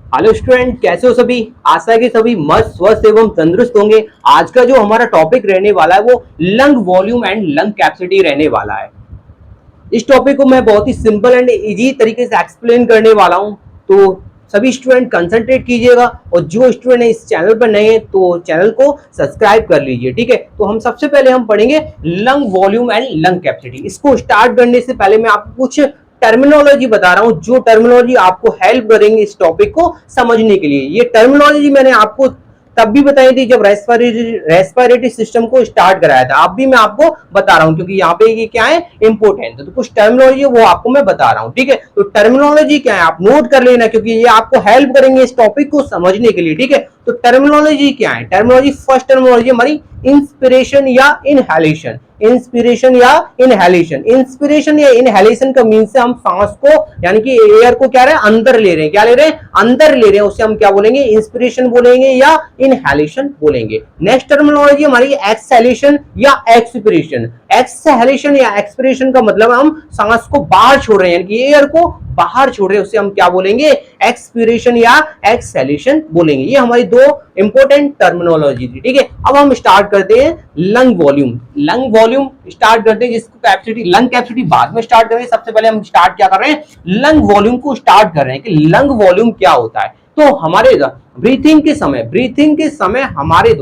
Hello student, कैसे हो सभी। आशा है कि सभी मस्त स्वस्थ एवं तंदुरुस्त होंगे। आज का जो हमारा टॉपिक रहने वाला है वो lung volume and lung capacity रहने वाला है। इस टॉपिक को मैं बहुत ही सिंपल एंड इजी तरीके से एक्सप्लेन करने वाला हूं, तो सभी स्टूडेंट कंसंट्रेट कीजिएगा। और जो स्टूडेंट इस चैनल पर नए हैं तो चैनल को सब्सक्राइब कर लीजिए, ठीक है। तो हम सबसे पहले हम पढ़ेंगे lung volume and lung capacity. इसको स्टार्ट करने से पहले मैं आपको कुछ टर्मिनोलॉजी बता रहा हूं, जो टर्मिनोलॉजी आपको हेल्प करेंगे इस टॉपिक को समझने के लिए। ये टर्मिनोलॉजी मैंने आपको तब भी बताई थी जब रेस्पिरेटरी सिस्टम को स्टार्ट कराया था। अब भी मैं आपको बता रहा हूं क्योंकि यहाँ पे ये क्या है, इंपोर्टेंट है। तो कुछ टर्मिनोलॉजी वो आपको मैं बता रहा हूं, ठीक है। तो टर्मिनोलॉजी क्या है आप नोट कर लेना, क्योंकि ये आपको हेल्प करेंगे इस टॉपिक को समझने के लिए, ठीक है। तो टर्मिनोलॉजी क्या है, टर्मिनोलॉजी फर्स्ट टर्मिनोलॉजी हमारी इंस्पिरेशन या इनहेलेशन। इंस्पिरेशन या इनहेलेशन, इंस्पिरेशन या इनहेलेशन का मीन से हम सांस को यानी कि एयर को क्या रहे हैं, अंदर ले रहे हैं। क्या ले रहे हैं, अंदर ले रहे हैं। उसे हम क्या बोलेंगे, इंस्पिरेशन बोलेंगे या इनहेलेशन बोलेंगे। नेक्स्ट टर्मिनोलॉजी हमारी एक्सहेलेशन या एक्सपिरेशन। एक्सहेलेशन या एक्सपिरेशन का मतलब हम सांस को बाहर छोड़ रहे हैं, यानी कि एयर को बाहर छोड़ रहे हैं, उसे हम क्या बोलेंगे, एक्सपिरेशन या एक्सहेलेशन बोलेंगे। ये हमारी दो इंपॉर्टेंट टर्मिनोलॉजी थी, ठीक है। अब हम स्टार्ट करते हैं lung volume. Lung volume start करते हैं, जिसको कैपेसिटी, लंग कैपेसिटी बाद में स्टार्ट करेंगे। सबसे पहले हम स्टार्ट क्या कर रहे हैं, लंग वॉल्यूम को स्टार्ट कर रहे हैं कि लंग वॉल्यूम क्या होता है। तो हमारे ब्रीथिंग के समय हमारे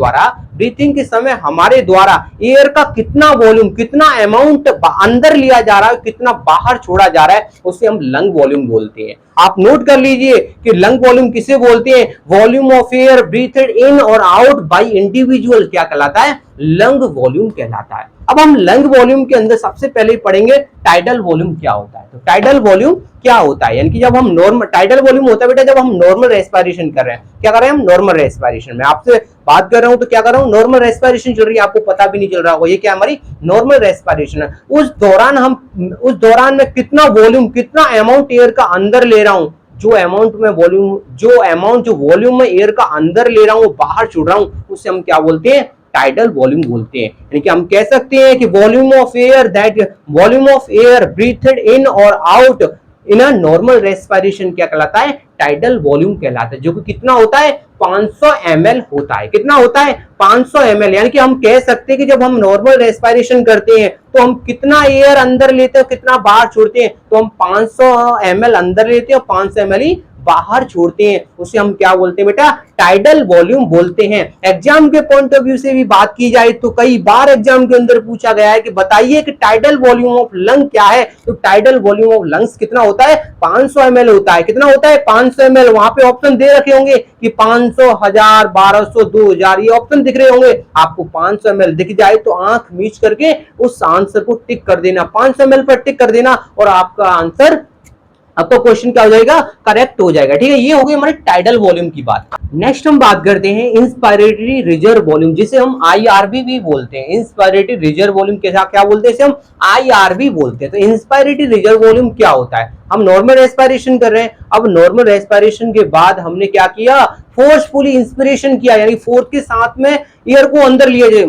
द्वारा एयर का कितना वॉल्यूम, कितना अमाउंट अंदर लिया जा रहा है, कितना बाहर छोड़ा जा रहा है, उसे हम लंग वॉल्यूम बोलते हैं। आप नोट कर लीजिए कि लंग वॉल्यूम किसे बोलते हैं, वॉल्यूम ऑफ एयर ब्रीथेड इन और आउट बाय इंडिविजुअल क्या कहलाता है, लंग वॉल्यूम कहलाता है। अब हम लंग वॉल्यूम के अंदर सबसे पहले पढ़ेंगे टाइडल वॉल्यूम क्या होता है। तो टाइडल वॉल्यूम क्या होता है, यानी कि जब हम नॉर्मल, टाइडल वॉल्यूम होता है बेटा जब हम नॉर्मल रेस्पिरेशन कर रहे हैं। क्या कर रहे हैं हम, नॉर्मल रेस्पिरेशन में आपसे बात कर रहा हूं तो क्या कर रहा हूं, नॉर्मल रेस्पिरेशन चल रही है, आपको पता भी नहीं चल रहा होगा ये क्या हमारी नॉर्मल रेस्पिरेशन है। उस दौरान में कितना वॉल्यूम, कितना अमाउंट एयर का अंदर ले रहा हूं, जो अमाउंट वॉल्यूम में एयर का अंदर ले रहा हूं, बाहर छोड़ रहा हूं, उसे हम क्या बोलते हैं, टाइडल वॉल्यूम बोलते हैं। यानी कि हम कह सकते हैं कि वॉल्यूम ऑफ एयर ब्रीथेड इन और out in a normal respiration क्या कहलाता है, टाइडल वॉल्यूम कहलाता है, जो कि कितना होता है, 500 ml होता है। कितना होता है, 500 ml। यानी कि हम कह सकते हैं कि जब हम नॉर्मल रेस्पिरेशन करते हैं तो हम कितना एयर अंदर लेते हैं, कितना बाहर छोड़ते हैं, तो हम 500 ml अंदर लेते हैं और 500 ml ही बाहर छोड़ते हैं, उसे हम क्या बोलते हैं बेटा, टाइडल वॉल्यूम बोलते हैं। एग्जाम के पॉइंट ऑफ व्यू से भी बात की जाए तो कई बार एग्जाम के अंदर पूछा गया है कि बताइए कि टाइडल वॉल्यूम ऑफ लंग क्या है। तो टाइडल वॉल्यूम ऑफ लंग्स कितना होता है, 500 ml होता है। कितना होता है, 500 ml। वहां पे ऑप्शन दे रखे होंगे कि 500, 1000, 1200, 2000, ये ऑप्शन दिख रहे होंगे। आपको 500 ml दिख जाए तो आंख मीच करके उस आंसर को टिक कर देना, 500 ml पर टिक कर देना और आपका आंसर, आपका क्वेश्चन क्या हो जाएगा, करेक्ट हो जाएगा, ठीक है। ये हो गई हमारे टाइडल वॉल्यूम की बात। नेक्स्ट हम बात करते हैं इंस्पायरेटरी रिजर्व वॉल्यूम, जिसे हम आईआरवी भी बोलते हैं। इंस्पायरेटरी रिजर्व वॉल्यूम क्या बोलते हैं, इसे हम आईआरवी बोलते हैं। तो इंस्पायरेटरी रिजर्व वॉल्यूम क्या होता है, हम नॉर्मल रेस्पिरेशन कर रहे हैं। अब नॉर्मल रेस्पिरेशन के बाद हमने क्या किया, फोर्सफुली इंस्पिरेशन किया, यानी फोर्स के साथ में एयर को अंदर लिया जाए,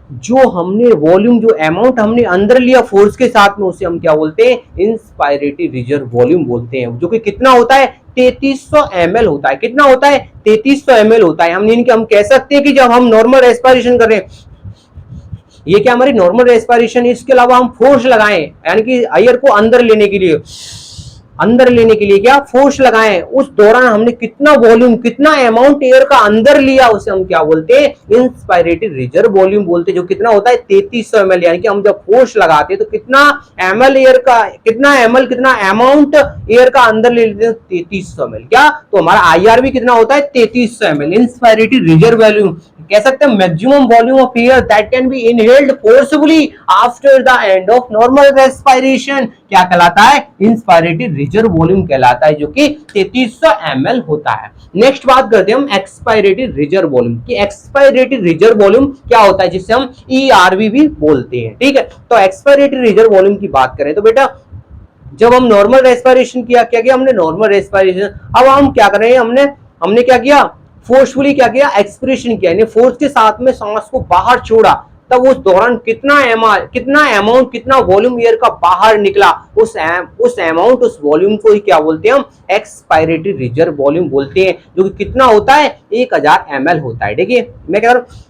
जो हमने वॉल्यूम, जो अमाउंट हमने अंदर लिया फोर्स के साथ में, उसे हम क्या बोलते हैं, इंस्पायरेटरी रिजर्व वॉल्यूम बोलते हैं, जो कि कितना होता है, 3300 ml होता है। कितना होता है, 3300 ml होता है। हम कह सकते हैं कि जब हम नॉर्मल रेस्पिरेशन कर रहे हैं, ये क्या हमारी नॉर्मल रेस्पिरेशन, इसके अलावा हम फोर्स लगाएं, यानी कि एयर को अंदर लेने के लिए क्या फोर्स लगाएं, उस दौरान हमने कितना वॉल्यूम, कितना अमाउंट एयर का अंदर लिया, उसे हम क्या बोलते हैं, इंस्पायरेटरी रिजर्व वॉल्यूम बोलते हैं, जो कितना होता है 3300 ml। यानी कि हम जब फोर्स लगाते हैं तो कितना कितना अमाउंट एयर का अंदर ले लेते हैं, 3300 ml। क्या, तो हमारा आईआरवी कितना होता है, 3300 ml। इंस्पायरेटरी रिजर्व वॉल्यूम कह सकते हैं maximum volume of air that can be inhaled forcefully after the end of normal respiration क्या कहलाता है, इंस्पायरेटरी रिजर्व वॉल्यूम कहलाता है, जो कि 3300 ml होता है। नेक्स्ट बात करते हैं हम एक्सपायरेटरी रिजर्व वॉल्यूम की। एक्सपायरेटरी रिजर्व वॉल्यूम क्या होता है, जिसे हम ईआरवी भी बोलते हैं, ठीक है। तो एक्सपायरेटरी रिजर्व वॉल्यूम की बात करें तो बेटा जब हम नॉर्मल रेस्पिरेशन क्या किया हमने, नॉर्मल रेस्पिरेशन। अब हम क्या कर रहे हैं, हमने क्या किया, फोर्सफुली क्या किया, एक्सपिरेशन किया, यानी फोर्स के साथ में सांस को बाहर छोड़ा, तब उस दौरान कितना अमाउंट, कितना वॉल्यूम एयर का बाहर निकला, उस अमाउंट, उस वॉल्यूम को ही क्या बोलते हैं हम, एक्सपायरेटरी रिजर्व वॉल्यूम बोलते हैं, जो कि कितना होता है, 1000 ml होता है। देखिए मैं कह रहा हूं,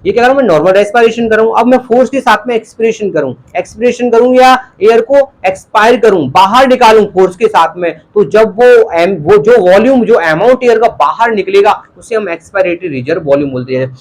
ये क्या करूं, मैं नॉर्मल रेस्पिरेशन करूं, अब मैं फोर्स के साथ में एक्सपिरेशन करूं या एयर को एक्सपायर करूं, बाहर निकालूं फोर्स के साथ में, तो जब वो जो वॉल्यूम, जो अमाउंट एयर का बाहर निकलेगा उसे हम एक्सपायरेटरी रिजर्व वॉल्यूम बोलते हैं।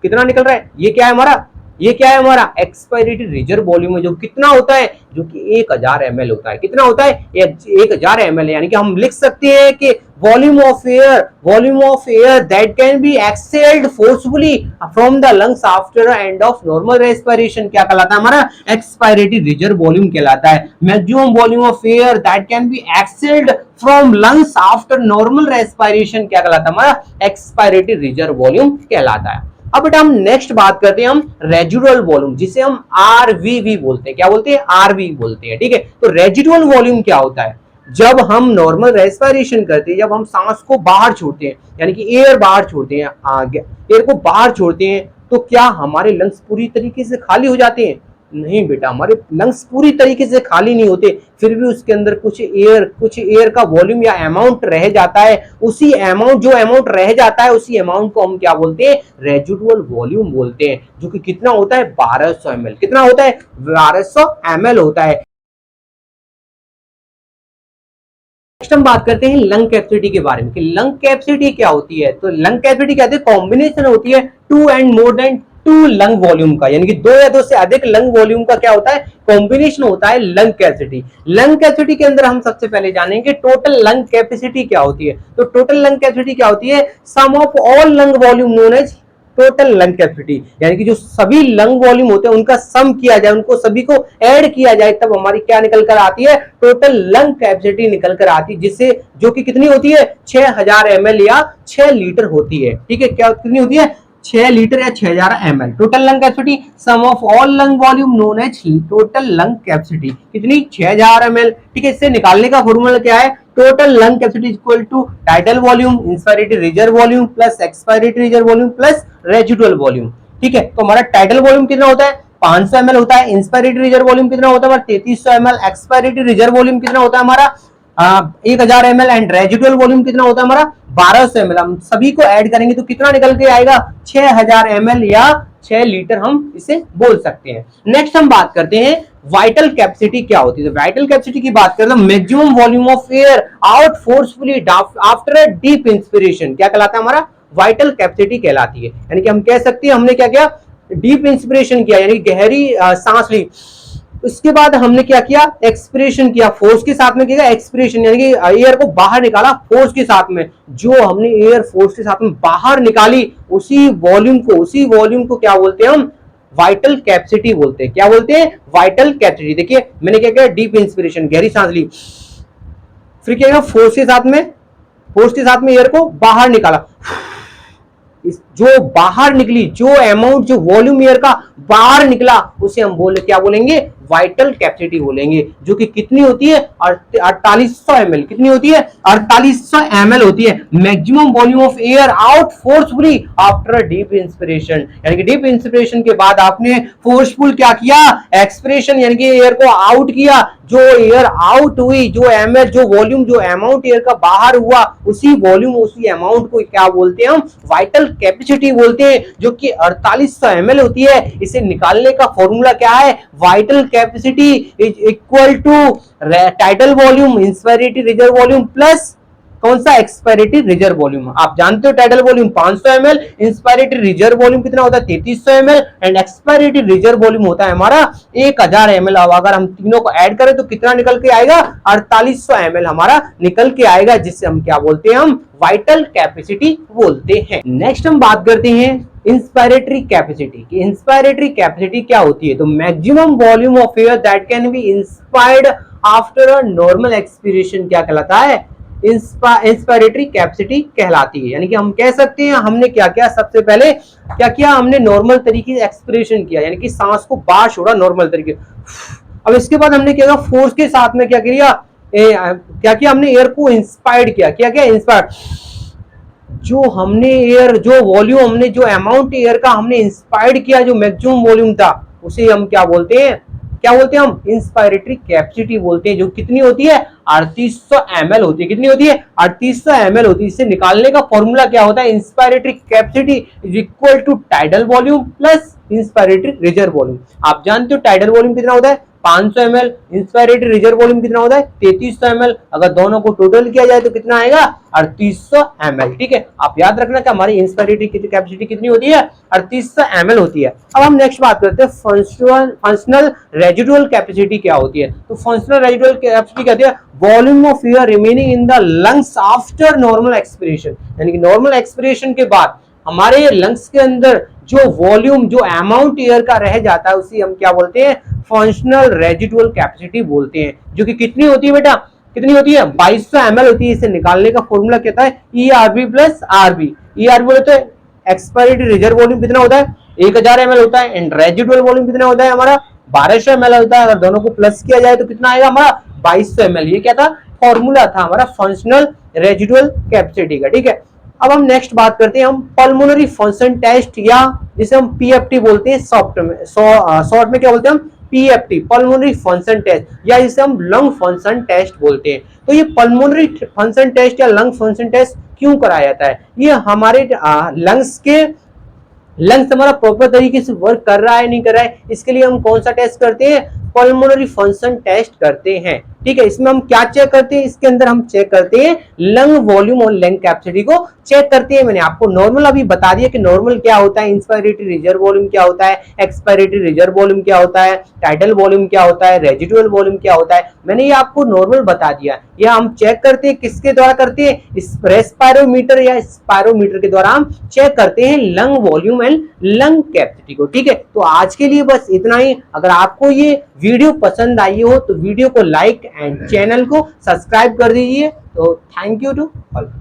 कितना निकल रहा है, ये क्या है हमारा एक्सपायरेटरी रिजर्व वॉल्यूम है, जो कितना होता है, जो कि 1000 ml होता है। कितना होता है, 1000 ml, यानी कि हम लिख सकते हैं कि volume of air that can be exhaled forcefully from the lungs after end of normal respiration क्या कहलाता है, हमारा एक्सपायरेटरी रिजर्व वॉल्यूम कहलाता है। Maximum volume of air that can be exhaled from lungs after normal respiration क्या कहलाता है, हमारा एक्सपायरेटरी रिजर्व वॉल्यूम कहलाता है। अब बेटा हम नेक्स्ट बात करते हैं हम रेजिडुअल वॉल्यूम, जिसे हम आरवीवी बोलते हैं। क्या बोलते हैं, आरवी बोलते हैं, ठीक है। तो रेजिडुअल वॉल्यूम क्या होता है, जब हम नॉर्मल रेस्पिरेशन करते हैं, जब हम सांस को बाहर छोड़ते हैं, यानी कि एयर बाहर छोड़ते हैं, एयर को बाहर छोड़ते हैं, तो क्या हमारे लंग्स पूरी तरीके से खाली हो जाते हैं? नहीं बेटा, हमारे लंग्स पूरी तरीके से खाली नहीं होते, फिर भी उसके अंदर कुछ एयर का वॉल्यूम या अमाउंट रह जाता है। उसी अमाउंट, जो अमाउंट रह जाता है, उसी अमाउंट को हम क्या बोलते हैं, रेजिडुअल वॉल्यूम बोलते हैं, जो कि कितना होता है, 1200 ml। कितना होता है, 1200 ml होता है। नेक्स्ट हम बात करते हैं लंग कैपेसिटी के बारे में, कि लंग कैपेसिटी क्या होती है। तो लंग कैपेसिटी क्या होती है, कॉम्बिनेशन होती है 2 and more than 2 lung volume का, यानी कि 2 या 2 से अधिक लंग वॉल्यूम का क्या होता है, कॉम्बिनेशन होता है लंग कैपेसिटी। लंग कैपेसिटी के अंदर हम सबसे पहले जानेंगे टोटल लंग कैपेसिटी क्या होती है। तो टोटल लंग कैपेसिटी क्या होती है, sum of all lung volume known as total lung capacity, यानी कि जो सभी लंग वॉल्यूम होते हैं उनका सम किया जाए, उनको सभी को ऐड किया जाए, तब हमारी क्या निकल कर आती है, टोटल लंग कैपेसिटी निकल कर आती है, जिससे जो कि कितनी होती है, 6000 ml या 6 लीटर होती है। ठीक है, क्या कितनी होती है, 6 लीटर या 6000 ml। Total lung capacity sum of all lung volume known as total lung capacity, कितनी, 6000 ml। ठीक है, इससे निकालने का फॉर्मूला क्या है, total lung capacity equal to tidal volume, inspiratory reserve volume plus expiratory reserve volume plus residual volume. ठीक है, तो हमारा टाइटल वॉल्यूम कितना होता है, 500 ml होता है। इंस्पायरेटरी रिजर्व वॉल्यूम कितना होता है हमारा, 3300 ml। एक्सपायरेटरी रिजर्व वॉल्यूम कितना होता है हमारा, 1000 ml। एंड रेजिडुअल वॉल्यूम कितना होता है हमारा, 1200 ml। हम सभी को ऐड करेंगे तो कितना निकल के आएगा, 6000 ml या 6 लीटर हम इसे बोल सकते हैं। नेक्स्ट हम बात करते हैं वाइटल कैपेसिटी क्या होती है। तो वाइटल कैपेसिटी की बात करें तो maximum volume of air out forcefully after a deep inspiration क्या कहलाता है, हमारा वाइटल कैपेसिटी कहलाती है। यानी कि हम कह सकते हैं हमने क्या किया, डीप इंस्पिरेशन किया, यानी गहरी सांस ली, उसके बाद हमने क्या किया, एक्सपिरेशन किया, फोर्स के साथ में किया एक्सपिरेशन, यानी कि एयर को बाहर निकाला फोर्स के साथ में। जो हमने एयर फोर्स के साथ में बाहर निकाली, उसी वॉल्यूम को क्या बोलते हैं हम, वाइटल कैपेसिटी बोलते हैं। क्या बोलते हैं, वाइटल कैपेसिटी। देखिए मैंने क्या किया, डीप इंस्पिरेशन, गहरी सांस ली, फिर क्या किया, फोर्स के साथ में एयर को बाहर निकाला, जो बाहर निकली, जो अमाउंट, जो वॉल्यूम एयर का बाहर निकला, उसे हम क्या बोलेंगे, वाइटल कैपेसिटी बोलेंगे, जो कि कितनी होती है, 4800 ml। कितनी होती है, 4800 ml होती है। Maximum volume of air out forcefully after deep inspiration, यानी कि डीप इंस्पिरेशन के बाद आपने फोर्सफुल क्या किया, एक्सपिरेशन, यानी कि एयर को आउट किया। जो एयर आउट हुई, जो एमएल, जो वॉल्यूम, जो अमाउंट एयर का बाहर हुआ, उसी वॉल्यूम, उसी अमाउंट को क्या बोलते हैं हम, वाइटल कैपेसिटी बोलते हैं, जो कि 4800 ml होती है। इसे निकालने का फॉर्मूला क्या है, vital capacity is equal to tidal volume, inspiratory reserve volume plus कौन सा, एक्सपायरेटरी रिजर्व वॉल्यूम। आप जानते हो tidal volume 500 ml, inspiratory reserve volume कितना होता है, 3300 ml, and expiratory reserve volume होता है हमारा 1000 ml। अब अगर हम तीनों को ऐड करें तो कितना निकल के आएगा, 4800 ml हमारा निकल के आएगा, जिससे हम क्या बोलते हैं, हम वाइटल कैपेसिटी बोलते हैं। नेक्स्ट हम बात करते हैं इंस्पायरेटरी कैपेसिटी की। इंस्पायरेटरी कैपेसिटी क्या होती है, तो maximum volume of air that can be inspired after a normal expiration क्या कहलाता है, इंस्पायरेटरी कैपेसिटी कहलाती है। यानी कि हम कह सकते हैं हमने क्या किया, सबसे पहले क्या किया, हमने नॉर्मल तरीके से एक्सपिरेशन किया, यानी कि सांस को बाहर छोड़ा नॉर्मल तरीके। अब इसके बाद हमने क्या किया, फोर्स के साथ में क्या किया, हमने एयर को इंस्पायर्ड किया, क्या इंस्पायर्ड जो हमने एयर, जो वॉल्यूम हमने, जो अमाउंट एयर का हमने इंस्पायर्ड किया, जो मैक्सिमम वॉल्यूम था, उसे हम क्या बोलते हैं, क्या बोलते हैं हम, इंस्पायरेटरी कैपेसिटी बोलते हैं, जो कितनी होती है 3800 ml होती है। कितनी होती है 3800 ml होती है। इसे निकालने का फॉर्मूला क्या होता है, inspiratory capacity is equal to tidal volume plus inspiratory reserve volume. आप जानते हो टाइडल वॉल्यूम कितना होता है 500 ml, इंस्पायरेटरी रिजर्व वॉल्यूम कितना होता है 3300 ml। अगर दोनों को टोटल किया जाए तो कितना आएगा 3800 ml। ठीक है, आप याद रखना कि हमारी इंस्पायरेटरी कैपेसिटी कितनी होती है 3800 ml होती है। अब हम नेक्स्ट बात करते हैं फंक्शनल रेजिडुअल कैपेसिटी क्या होती है। तो फंक्शनल रेजिडुअल कैपेसिटी कहते हैं volume of air remaining in the lungs after normal expiration, यानी कि नॉर्मल एक्सपिरेशन के बाद हमारे लंग्स के अंदर जो वॉल्यूम, जो अमाउंट एयर का रह जाता है, उसी हम क्या बोलते हैं, फंक्शनल रेजिडुअल कैपेसिटी बोलते हैं। जो कि कितनी होती है बेटा, कितनी होती है 2200 ml होती है। इसे निकालने का फॉर्मूला कहता है ERB प्लस RB। ERB बोले तो एक्सपायरेटरी रिजर्व वॉल्यूम कितना होता है 1000 ml होता है, एंड रेजिडुअल वॉल्यूम कितना होता है हमारा 1200 ml होता है। अगर दोनों को प्लस किया जाए तो कितना आएगा हमारा 2200 ml। ये क्या था, फॉर्मूला था हमारा फंक्शनल रेजिडुअल कैपेसिटी का। ठीक है, अब हम नेक्स्ट बात करते हैं हम पल्मोनरी फंक्शन टेस्ट, या जिसे हम PFT बोलते हैं शॉर्ट में क्या बोलते हैं हम PFT, पल्मोनरी फंक्शन टेस्ट, या जिसे हम लंग फंक्शन टेस्ट बोलते हैं। तो ये पल्मोनरी फंक्शन टेस्ट या लंग फंक्शन टेस्ट क्यों कराया जाता है, ये हमारे लंग्स हमारा प्रॉपर तरीके से वर्क कर रहा है नहीं कर रहा है, इसके लिए हम कौन सा टेस्ट करते हैं, पल्मोनरी फंक्शन टेस्ट करते हैं। ठीक है, इसमें हम क्या चेक करते हैं, इसके अंदर हम चेक करते हैं लंग वॉल्यूम और लंग कैपेसिटी को चेक करते हैं। मैंने आपको नॉर्मल अभी बता दिया कि नॉर्मल क्या होता है, इंस्पायरेटरी रिजर्व वॉल्यूम क्या होता है, एक्सपायरेटरी रिजर्व वॉल्यूम क्या होता है, टाइडल वॉल्यूम क्या होता है, रेजिडुअल वॉल्यूम क्या होता है, मैंने ये आपको नॉर्मल बता दिया। यह हम चेक करते हैं किसके द्वारा करते हैं, रेस्पायरोमीटर या स्पायरोमीटर के द्वारा हम चेक करते हैं lung volume and lung capacity को। ठीक है, तो आज के लिए बस इतना ही। अगर आपको ये वीडियो पसंद आई हो तो वीडियो को लाइक एंड चैनल को सब्सक्राइब कर दीजिए। तो थैंक यू टू ऑल।